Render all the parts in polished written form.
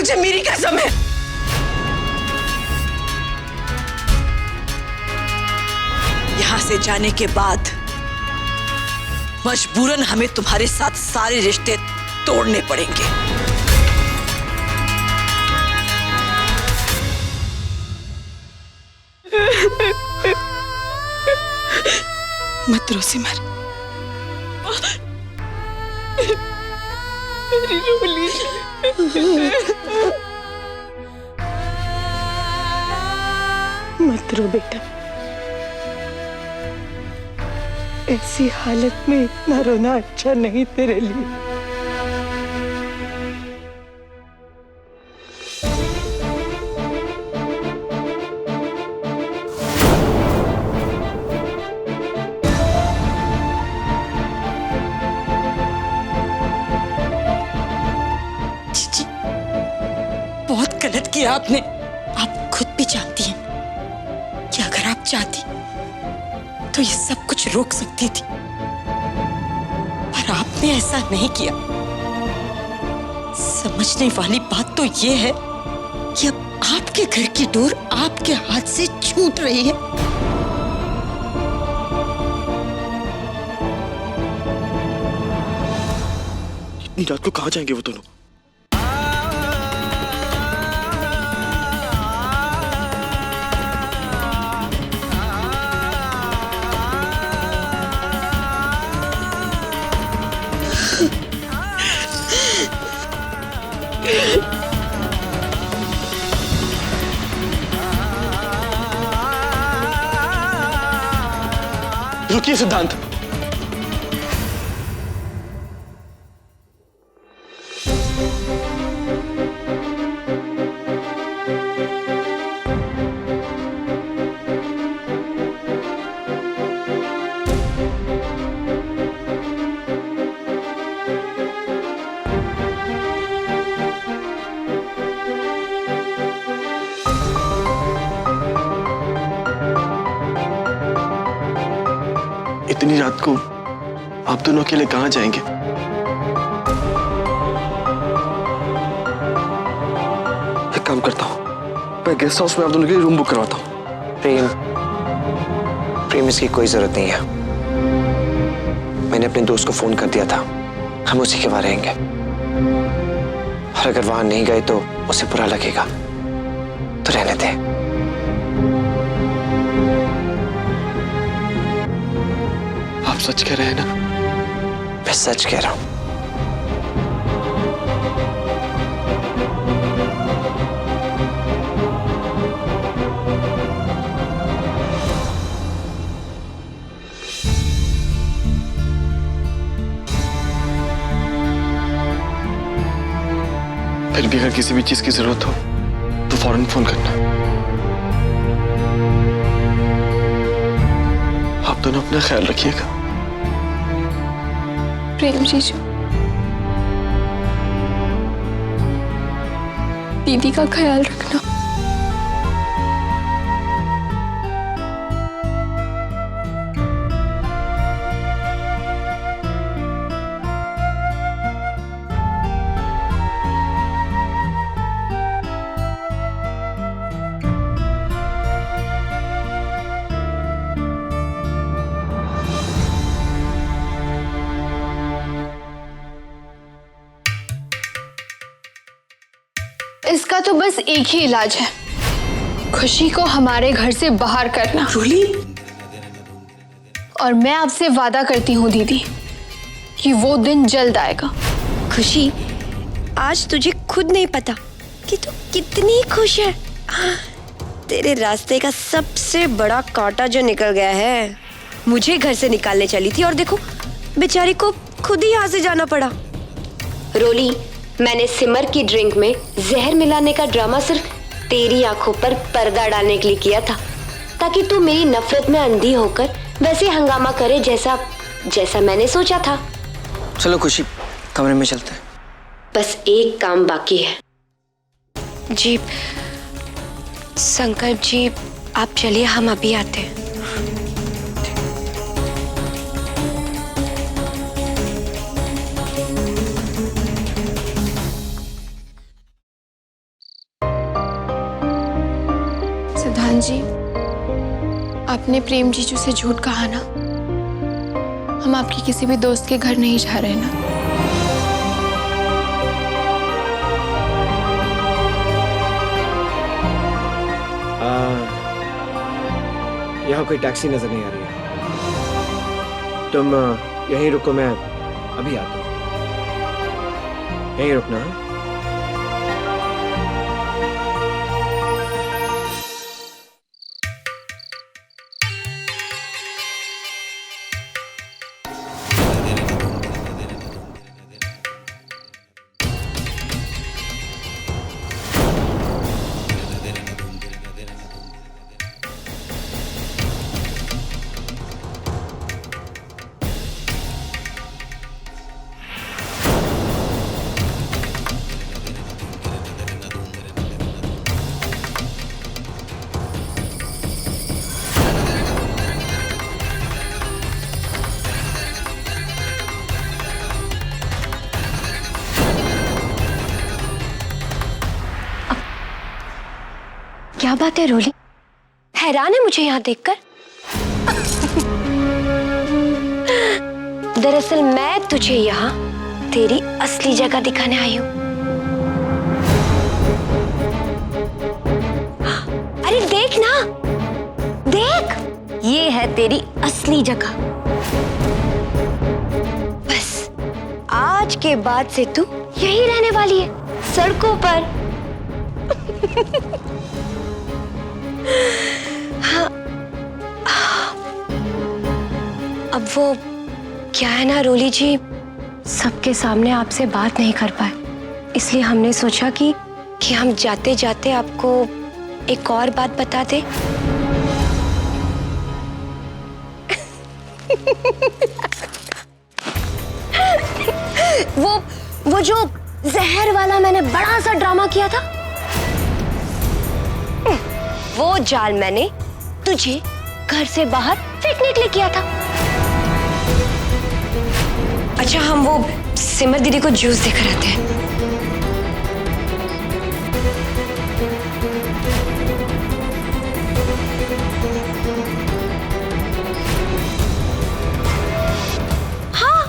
मुझे मेरी कसम है। यहां से जाने के बाद मजबूरन हमें तुम्हारे साथ सारे रिश्ते तोड़ने पड़ेंगे। मत रो सिमर। मेरी रोली। मत रो बेटा, ऐसी हालत में इतना रोना अच्छा नहीं तेरे लिए। जी, बहुत गलत किया आपने। आप खुद भी जानती हैं कि अगर आप चाहती तो ये सब कुछ रोक सकती थी, पर आपने ऐसा नहीं किया। समझने वाली बात तो ये है कि अब आपके घर की डोर आपके हाथ से छूट रही है। इतनी रात को कहाँ जाएंगे वो दोनों? रुकिए सिद्धांत। इतनी रात को आप दोनों अकेले कहाँ जाएंगे? एक काम करता हूँ, मैं गेस्ट हाउस में आप दोनों के लिए रूम बुक करवाता हूँ। प्रेम इसकी कोई जरूरत नहीं है। मैंने अपने दोस्त को फोन कर दिया था, हम उसी के वहां रहेंगे। और अगर वहां नहीं गए तो उसे बुरा लगेगा, तो रहने दे। आप सच कह रहे हैं ना? मैं सच कह रहा हूं। फिर भी अगर किसी भी चीज की जरूरत हो तो फौरन फोन करना। आप दोनों अपना ख्याल रखिएगा। प्रेम जीजू, दीदी का ख्याल रखना। इसका तो बस एक ही इलाज है, खुशी को हमारे घर से बाहर करना। रोली, और मैं आपसे वादा करती हूँ दीदी कि वो दिन जल्द आएगा। खुशी, आज तुझे खुद नहीं पता कि तू कितनी खुश है। तेरे रास्ते का सबसे बड़ा कांटा जो निकल गया है, मुझे घर से निकालने चली थी और देखो बेचारी को खुद ही यहाँ से जाना पड़ा। रोली, मैंने सिमर की ड्रिंक में जहर मिलाने का ड्रामा सिर्फ तेरी आंखों पर पर्दा डालने के लिए किया था, ताकि तू मेरी नफरत में अंधी होकर वैसे हंगामा करे जैसा मैंने सोचा था। चलो खुशी, कमरे में चलते हैं। बस एक काम बाकी है। जी शंकर जी, आप चलिए, हम अभी आते हैं। बहन जी, आपने प्रेम जीजू से झूठ कहा ना। हम आपके किसी भी दोस्त के घर नहीं जा रहे ना। यहाँ कोई टैक्सी नजर नहीं आ रही है। तुम यहीं रुको, मैं अभी आता हूँ। यहीं रुकना। हाँ? क्या बात है रोली, हैरान है मुझे यहाँ देखकर। दरअसल मैं तुझे यहाँ तेरी असली जगह दिखाने आई हूँ। अरे देख ना, देख, ये है तेरी असली जगह। बस आज के बाद से तू यही रहने वाली है, सड़कों पर। अब वो क्या है ना रोली जी, सबके सामने आपसे बात नहीं कर पाए, इसलिए हमने सोचा कि हम जाते जाते आपको एक और बात बता दे। वो जो जहर वाला मैंने बड़ा सा ड्रामा किया था, वो जाल मैंने तुझे घर से बाहर फेंकने के लिए किया था। अच्छा, हम वो सिमर दीदी को जूस देकर आते हैं। हाँ।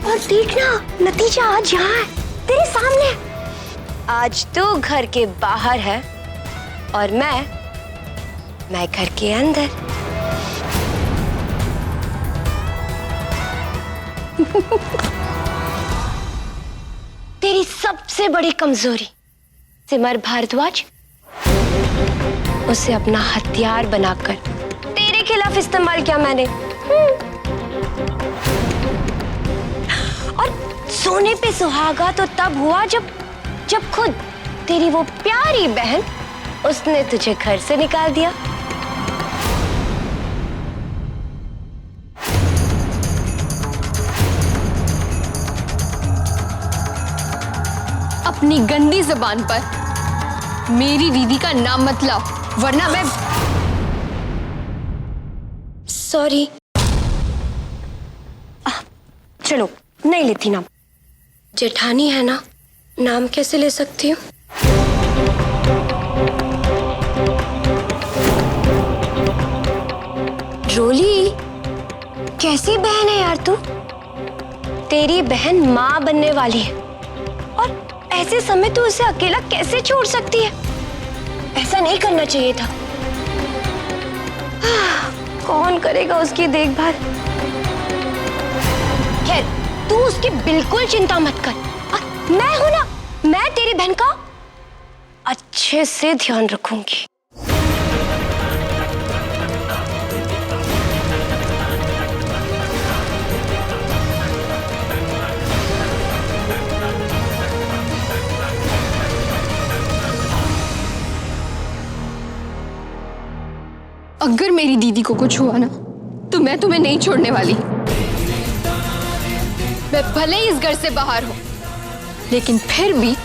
और देखना, नतीजा आज यहाँ है, तेरे सामने। आज तो घर के बाहर है और मैं घर के अंदर। तेरी सबसे बड़ी कमजोरी सिमर भारद्वाज, उसे अपना हथियार बनाकर तेरे खिलाफ इस्तेमाल किया मैंने। और सोने पे सुहागा तो तब हुआ जब खुद तेरी वो प्यारी बहन, उसने तुझे घर से निकाल दिया। अपनी गंदी जुबान पर मेरी दीदी का नाम मत लाओ, वरना मैं। सॉरी, चलो नहीं लेती नाम। जेठानी है ना, नाम कैसे ले सकती हूँ? रोली, कैसी बहन है यार तू? तेरी बहन माँ बनने वाली है और ऐसे समय तू उसे अकेला कैसे छोड़ सकती है? ऐसा नहीं करना चाहिए था। कौन करेगा उसकी देखभाल? खैर, तू उसकी बिल्कुल चिंता मत कर। मैं हूं ना, मैं तेरी बहन का अच्छे से ध्यान रखूंगी। अगर मेरी दीदी को कुछ हुआ ना, तो मैं तुम्हें नहीं छोड़ने वाली। मैं भले ही इस घर से बाहर हूं, लेकिन फिर भी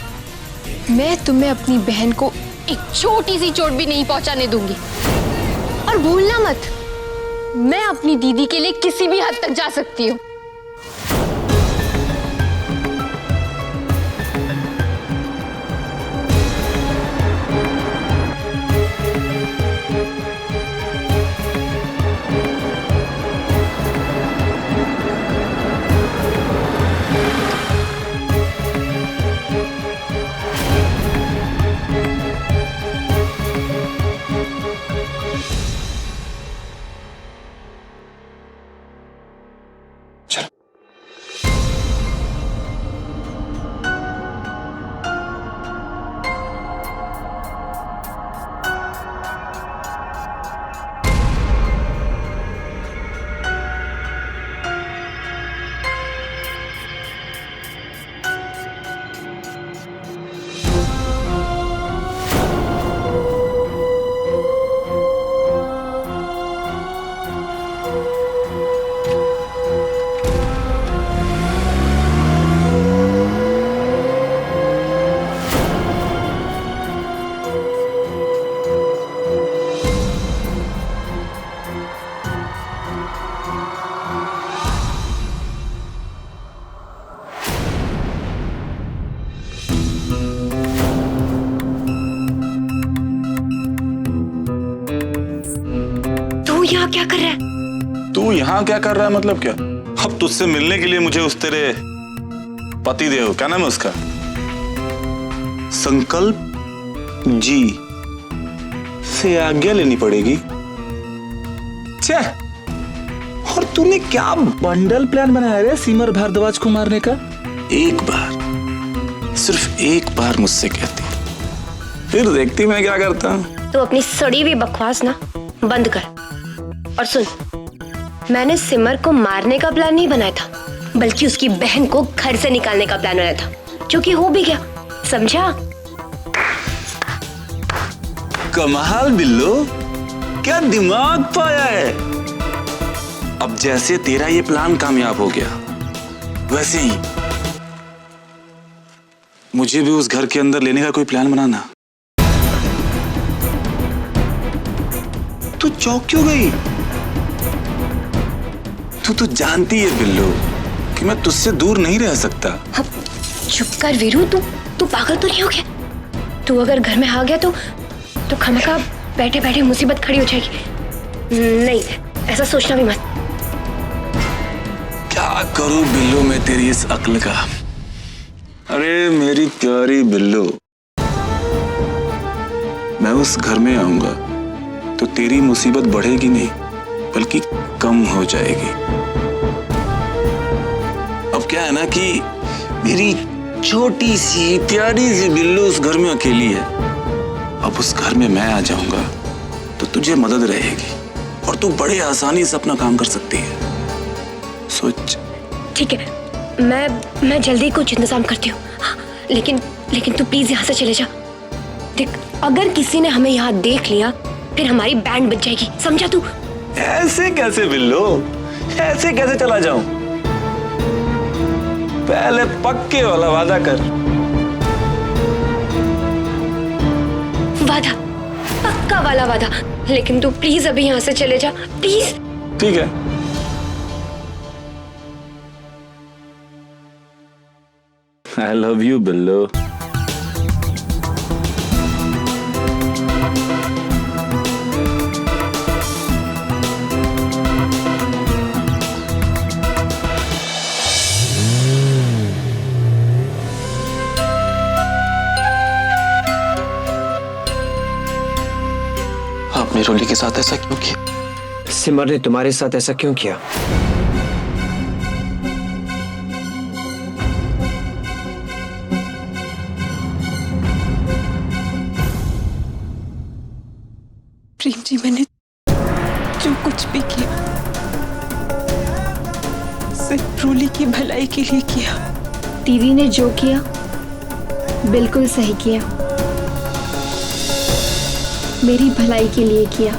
मैं तुम्हें अपनी बहन को एक छोटी सी चोट भी नहीं पहुंचाने दूंगी। और भूलना मत, मैं अपनी दीदी के लिए किसी भी हद तक जा सकती हूँ। यहाँ क्या कर रहा है? तू यहाँ क्या कर रहा है मतलब क्या? अब तुझसे मिलने के लिए मुझे उस तेरे पति देव, क्या नाम है उसका, संकल्प जी से आज्ञा लेनी पड़ेगी। छे, और तूने क्या बंडल प्लान बनाया रे सिमर भारद्वाज को मारने का? एक बार, सिर्फ एक बार मुझसे कहती, फिर देखती मैं क्या करता हूं। तो अपनी सड़ी हुई बकवास ना बंद कर। और सुन, मैंने सिमर को मारने का प्लान नहीं बनाया था, बल्कि उसकी बहन को घर से निकालने का प्लान बनाया था, जो कि हो भी गया, समझा? कमाल बिल्लो, क्या दिमाग पाया है। अब जैसे तेरा ये प्लान कामयाब हो गया, वैसे ही मुझे भी उस घर के अंदर लेने का कोई प्लान बनाना। तू चौंक क्यों गई? तू तो जानती है बिल्लो कि मैं तुझसे दूर नहीं रह सकता। अब चुप कर वीरू, तू पागल तो नहीं हो गया? तू अगर घर में आ गया तो खामखा बैठे बैठे मुसीबत खड़ी हो जाएगी। नहीं, ऐसा सोचना भी मत। क्या करूं बिल्लो मैं तेरी इस अक्ल का? अरे मेरी प्यारी बिल्लो, मैं उस घर में आऊंगा तो तेरी मुसीबत बढ़ेगी नहीं, बल्कि कम हो जाएगी। अब क्या है ना कि मेरी छोटी सी प्यारी सी बिल्लो उस घर में अकेली है। अब उस घर में मैं आ जाऊंगा तो तुझे मदद रहेगी और तू बड़े आसानी से अपना काम कर सकती है। सोच। ठीक है, मैं जल्दी कुछ इंतजाम करती हूँ। हाँ, लेकिन तू प्लीज यहाँ से चले जा। देख, अगर किसी ने हमें यहाँ देख लिया फिर हमारी बैंड बज जाएगी, समझा तू? ऐसे कैसे बिल्लो, ऐसे कैसे चला जाऊं? पहले पक्के वाला वादा कर। वादा, पक्का वाला वादा। लेकिन तू प्लीज अभी यहाँ से चले जा, प्लीज। ठीक है। I love you, बिल्लो। आपने रोली के साथ ऐसा क्यों किया? सिमर ने तुम्हारे साथ ऐसा क्यों किया? प्रेम जी, मैंने जो कुछ भी किया सिर्फ रोली की भलाई के लिए किया। दीदी ने जो किया बिल्कुल सही किया, मेरी भलाई के लिए किया।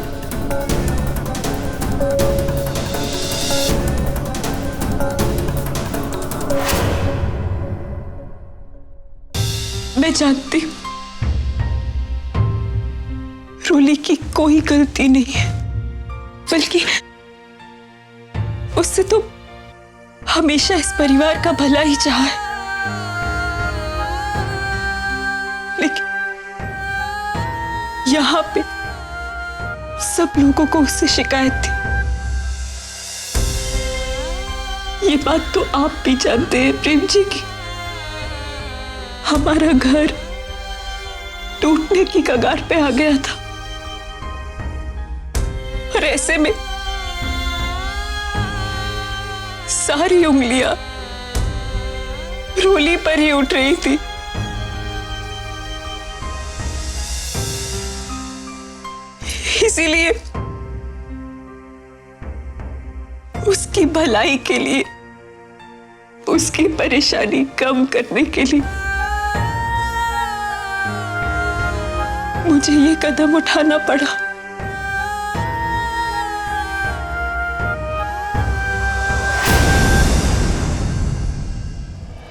मैं जानती हूँ रोली की कोई गलती नहीं है, बल्कि उससे तो हमेशा इस परिवार का भला ही चाहा है। लेकिन यहाँ पे सब लोगों को उससे शिकायत थी। ये बात तो आप भी जानते हैं प्रेम जी की हमारा घर टूटने की कगार पे आ गया था, और ऐसे में सारी उंगलियां रोली पर ही उठ रही थी। इसीलिए उसकी भलाई के लिए, उसकी परेशानी कम करने के लिए मुझे ये कदम उठाना पड़ा।